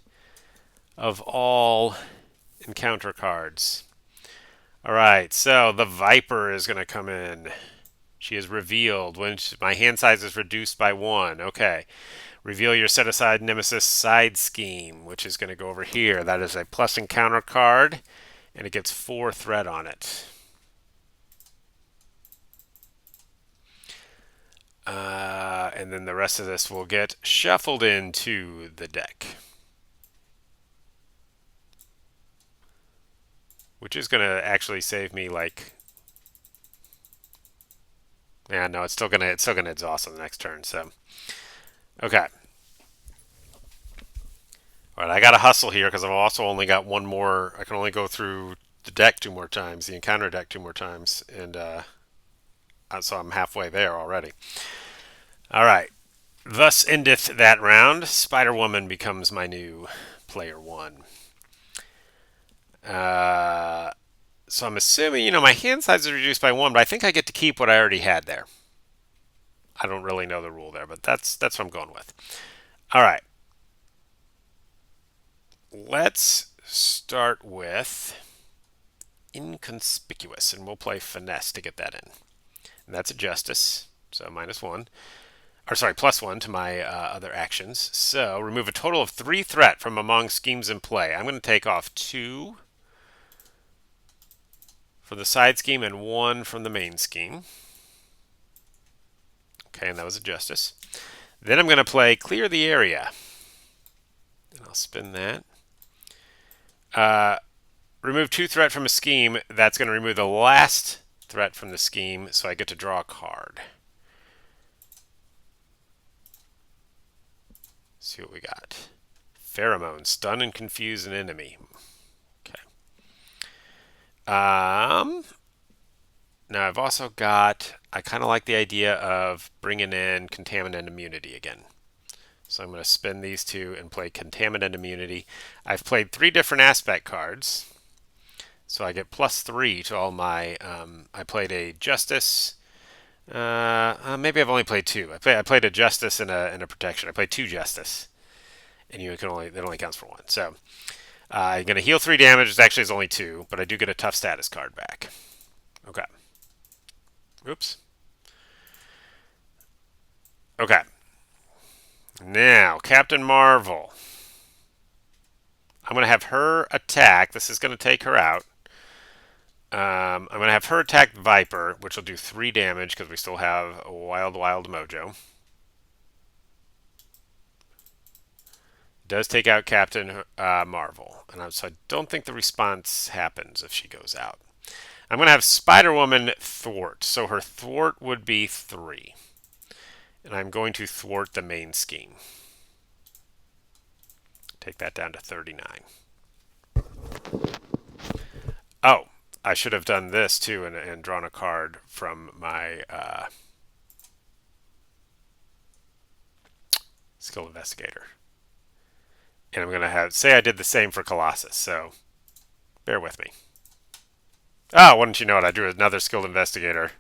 Speaker 1: of all encounter cards. All right, so the Viper is going to come in. She is revealed when my hand size is reduced by 1. Okay. Reveal your set aside Nemesis side scheme, which is going to go over here. That is a plus encounter card, and it gets 4 threat on it. And then the rest of this will get shuffled into the deck, which is going to actually save me like. Yeah, no, it's still gonna exhaust on the next turn. So, okay. All right, I got to hustle here because I've also only got one more. I can only go through the deck 2 more times, the encounter deck 2 more times, and so I'm halfway there already. All right. Thus endeth that round. Spider Woman becomes my new player 1. Uh, so I'm assuming, my hand size is reduced by 1, but I think I get to keep what I already had there. I don't really know the rule there, but that's what I'm going with. All right. Let's start with inconspicuous, and we'll play finesse to get that in. And that's a justice, so -1. Or sorry, +1 to my other actions. So remove a total of 3 threat from among schemes in play. I'm going to take off 2 from the side scheme and 1 from the main scheme. Okay, and that was a justice. Then I'm going to play clear the area. And I'll spin that. Remove 2 threat from a scheme. That's going to remove the last threat from the scheme, so I get to draw a card. Let's see what we got. Pheromone. Stun and confuse an enemy. Okay. Now I've also got, I kind of like the idea of bringing in Contaminant Immunity again. So I'm going to spin these 2 and play Contaminant Immunity. I've played 3 different aspect cards. So I get +3 to all my, I played a Justice. Maybe I've only played 2. I played a Justice and a Protection. I played 2 Justice. And that only counts for 1. So I'm going to heal 3 damage. It actually is only 2, but I do get a tough status card back. Okay. Oops. Okay. Now, Captain Marvel. I'm going to have her attack. This is going to take her out. I'm going to have her attack Viper, which will do 3 damage because we still have a Wild Mojo. Does take out Captain Marvel. So I don't think the response happens if she goes out. I'm going to have Spider-Woman thwart. So her thwart would be 3. And I'm going to thwart the main scheme. Take that down to 39. Oh, I should have done this too and drawn a card from my skill investigator. And I'm going to say I did the same for Colossus, so bear with me. Oh, wouldn't you know it, I drew another skilled investigator.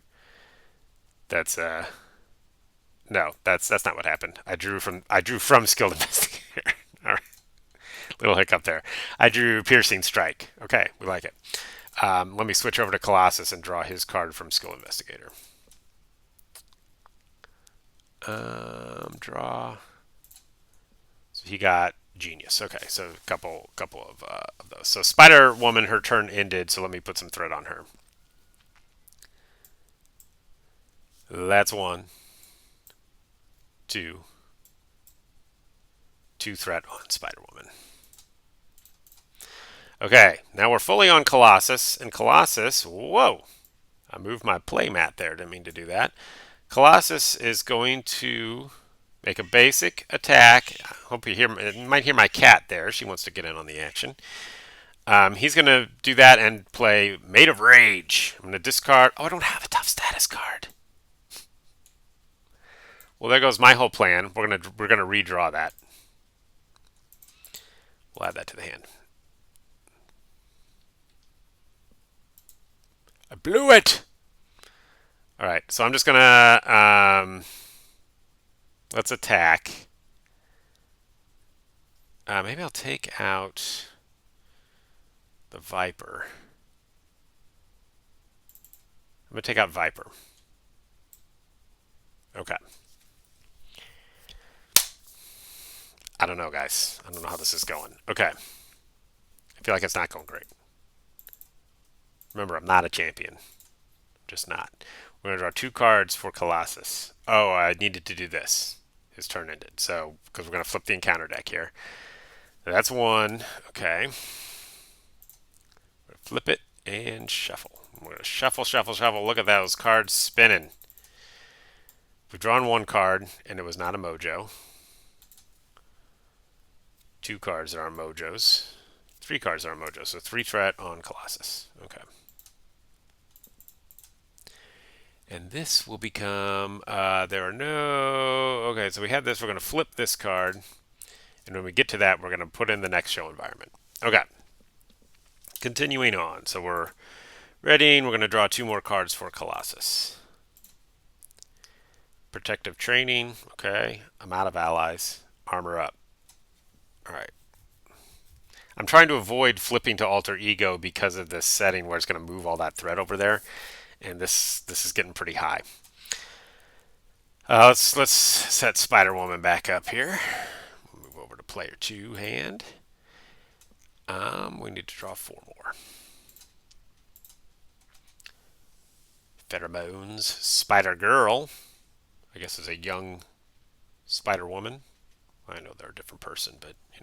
Speaker 1: That's no, that's not what happened. I drew from skilled investigator. All right. Little hiccup there. I drew piercing strike. Okay, we like it. Let me switch over to Colossus and draw his card from skill investigator. Draw. So he got genius. Okay, so a couple of those. So Spider Woman, her turn ended. So let me put some threat on her. That's 1, 2, 2 threat on Spider Woman. Okay, now we're fully on Colossus, and Colossus, whoa, I moved my play mat there, didn't mean to do that. Colossus is going to make a basic attack. I hope you might hear my cat there. She wants to get in on the action. He's going to do that and play Made of Rage. I'm going to discard. Oh, I don't have a tough status card. Well, there goes my whole plan. We're gonna redraw that. We'll add that to the hand. I blew it. All right, so I'm just gonna Let's attack. Maybe I'll take out the Viper. I'm going to take out Viper. Okay. I don't know, guys. I don't know how this is going. Okay. I feel like it's not going great. Remember, I'm not a champion. Just not. We're going to draw 2 cards for Colossus. Oh, I needed to do this. His turn ended. So, because we're going to flip the encounter deck here. That's 1. Okay. Flip it and shuffle. We're going to shuffle, shuffle, shuffle. Look at those cards spinning. We've drawn 1 card, and it was not a Mojo. 2 cards are Mojos. 3 cards are Mojos. So 3 threat on Colossus. Okay. And this will become, there are no, okay, so we have this, we're going to flip this card, and when we get to that, we're going to put in the next show environment. Okay, continuing on, so we're ready, and we're going to draw 2 more cards for Colossus. Protective Training, okay, I'm out of allies, Armor Up. Alright. I'm trying to avoid flipping to Alter Ego because of this setting where it's going to move all that threat over there, and this is getting pretty high. Let's set Spider Woman back up here. Move over to player 2 hand. We need to draw 4 more. Pheromones. Spider Girl. I guess is a young Spider Woman. I know they're a different person, but you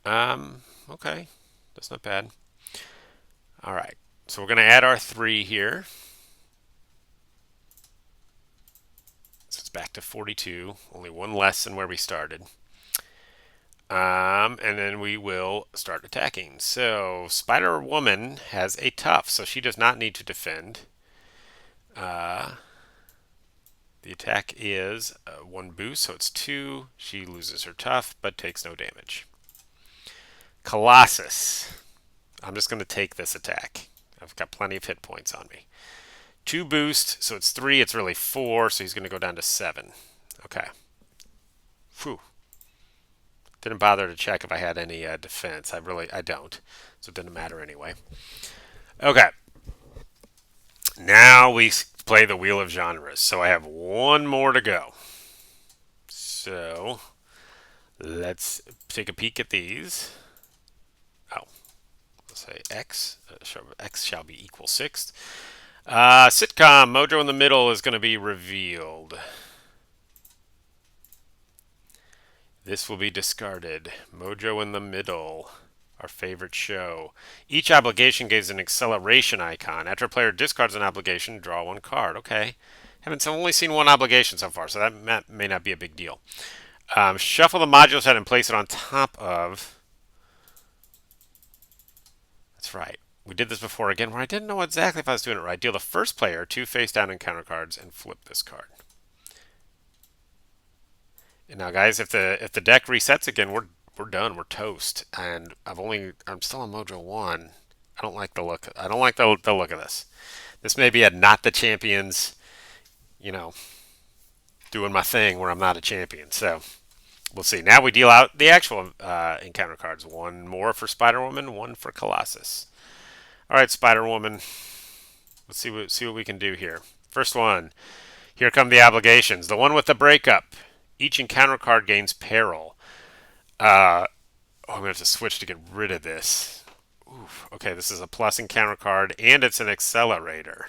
Speaker 1: know. Okay, that's not bad. All right, so we're gonna add our 3 here. So it's back to 42. Only 1 less than where we started. And then we will start attacking. So Spider Woman has a tough, so she does not need to defend. The attack is 1 boost, so it's 2. She loses her tough, but takes no damage. Colossus. I'm just going to take this attack. I've got plenty of hit points on me. 2 boost, so it's 3. It's really 4, so he's going to go down to 7. Okay. Phew. Didn't bother to check if I had any defense. I don't. So it didn't matter anyway. Okay. Now we play the Wheel of Genres. So I have 1 more to go. So let's take a peek at these. Oh, let's say X. X shall be equal 6th. Sitcom Mojo in the middle is going to be revealed. This will be discarded. Mojo in the middle. Our favorite show. Each obligation gives an acceleration icon. After a player discards an obligation, draw 1 card. Okay. Haven't only seen 1 obligation so far, so that may not be a big deal. Shuffle the modulo set and place it on top of. That's right. We did this before again where I didn't know exactly if I was doing it right. Deal the first player 2 face down encounter cards and flip this card. And now, guys, if the deck resets again, we're done. We're toast. And I'm still on Mojo 1. I don't like the look. I don't like the look of this. This may be a not the champions, you know, doing my thing where I'm not a champion. So we'll see. Now we deal out the actual encounter cards. 1 more for Spider Woman, 1 for Colossus. All right, Spider Woman. Let's see what we can do here. First one. Here come the obligations. The one with the breakup. Each encounter card gains peril. I'm going to have to switch to get rid of this. Oof. Okay, this is a plus encounter card, and it's an accelerator.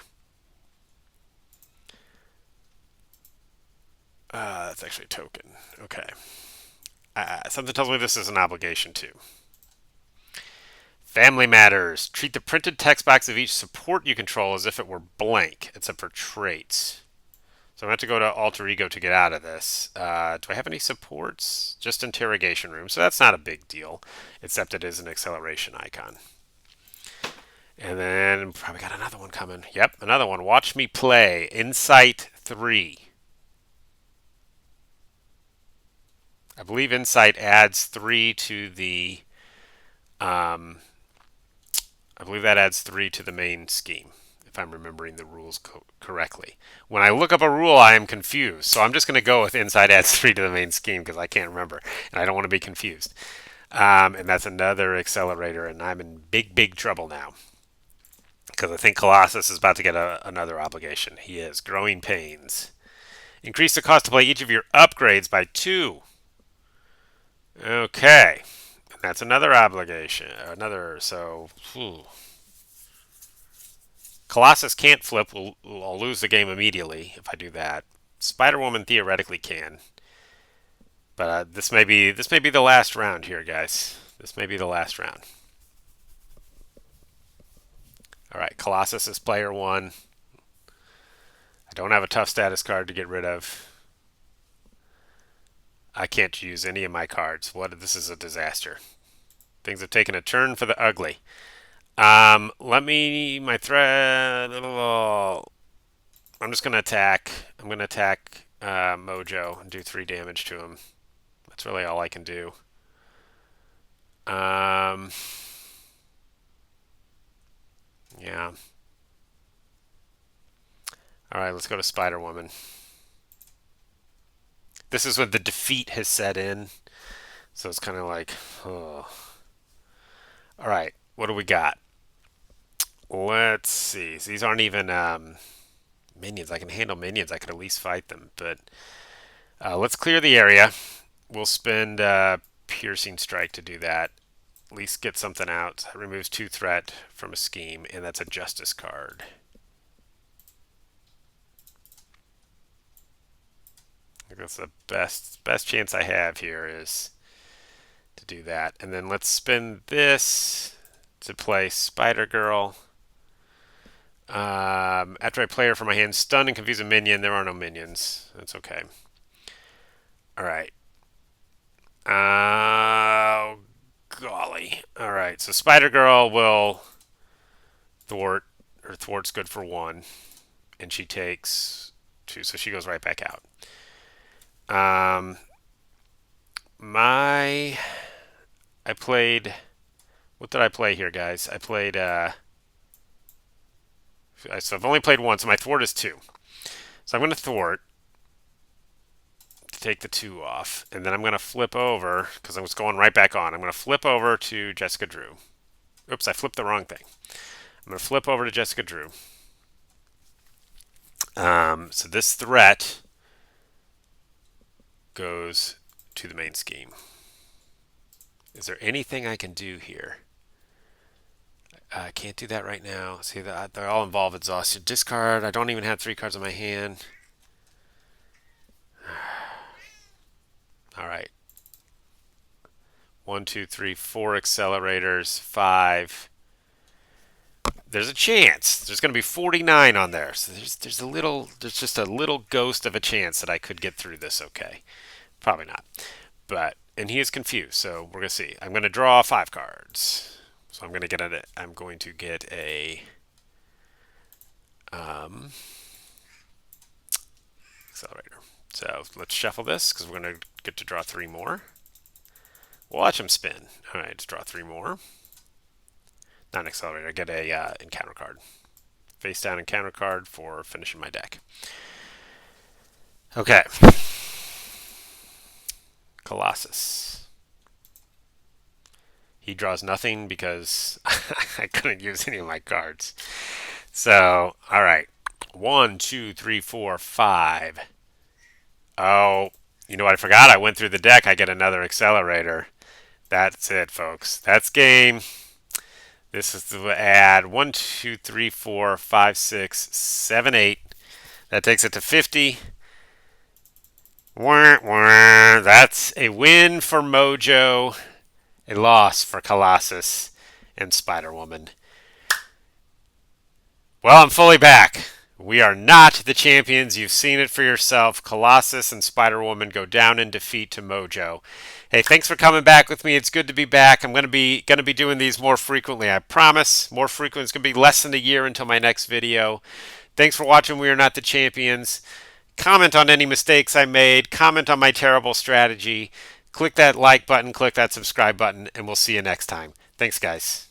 Speaker 1: That's actually a token. Okay. Something tells me this is an obligation, too. Family Matters. Treat the printed text box of each support you control as if it were blank, except for traits. So I'm going to have to go to Alter Ego to get out of this. Do I have any supports? Just Interrogation Room. So that's not a big deal, except it is an acceleration icon. And then probably got another one coming. Yep, another one. Watch Me Play. Insight 3. I believe Insight adds 3 to the... I believe that adds 3 to the main scheme, if I'm remembering the rules correctly. When I look up a rule, I am confused. So I'm just going to go with inside adds 3 to the main scheme because I can't remember, and I don't want to be confused. And that's another accelerator, and I'm in big, big trouble now because I think Colossus is about to get another obligation. He is. Growing Pains. Increase the cost to play each of your upgrades by 2. Okay. That's another obligation. Colossus can't flip. I'll lose the game immediately if I do that. Spider-Woman theoretically can. But this may be the last round here, guys. This may be the last round. All right, Colossus is player 1. I don't have a tough status card to get rid of. I can't use any of my cards. This is a disaster. Things have taken a turn for the ugly. My threat. I'm just gonna attack. I'm gonna attack Mojo and do 3 damage to him. That's really all I can do. Yeah. All right, let's go to Spider-Woman. This is when the defeat has set in, so it's kind of like, oh. All right, what do we got? Let's see. These aren't even minions. I can handle minions. I could at least fight them, but let's clear the area. We'll spend Piercing Strike to do that. At least get something out. That removes 2 threat from a scheme, and that's a Justice card. I think that's the best chance I have here is to do that. And then let's spend this to play Spider-Girl. After I play her from my hand, stun and confuse a minion. There are no minions. That's okay. All right. Oh, golly. All right. So Spider-Girl will thwart. Her thwart's good for 1. And she takes 2. So she goes right back out. I played. What did I play here, guys? I played. So I've only played once, so my thwart is 2. So I'm going to thwart to take the 2 off, and then I'm going to flip over because I was going right back on. I'm going to flip over to Jessica Drew. Oops, I flipped the wrong thing. I'm going to flip over to Jessica Drew. So this threat goes to the main scheme. Is there anything I can do here? I can't do that right now. See, they're all involved exhaustion. Discard. I don't even have 3 cards in my hand. All right. 1, 2, 3, 4 accelerators. 5. There's a chance. There's going to be 49 on there. So there's just a little ghost of a chance that I could get through this okay. Probably not. And he is confused, so we're going to see. I'm going to draw 5 cards. So I'm going to get a accelerator. So let's shuffle this because we're going to get to draw 3 more. Watch him spin. All right, let's draw 3 more. Not an accelerator. I get a encounter card. Face down encounter card for finishing my deck. Okay. Colossus. He draws nothing because I couldn't use any of my cards. So, all right. 1, 2, 3, 4, 5. Oh, you know what I forgot? I went through the deck. I get another accelerator. That's it, folks. That's game. This is the add 1, 2, 3, 4, 5, 6, 7, 8. That takes it to 50. That's a win for Mojo, a loss for Colossus and Spider-Woman. Well, I'm fully back. We are not the champions. You've seen it for yourself. Colossus and Spider-Woman go down in defeat to Mojo. Hey, thanks for coming back with me. It's good to be back. I'm going to be doing these more frequently. I promise. More frequent. It's going to be less than a year until my next video. Thanks for watching. We are not the champions. Comment on any mistakes I made. Comment on my terrible strategy. Click that like button. Click that subscribe button, and we'll see you next time. Thanks, guys.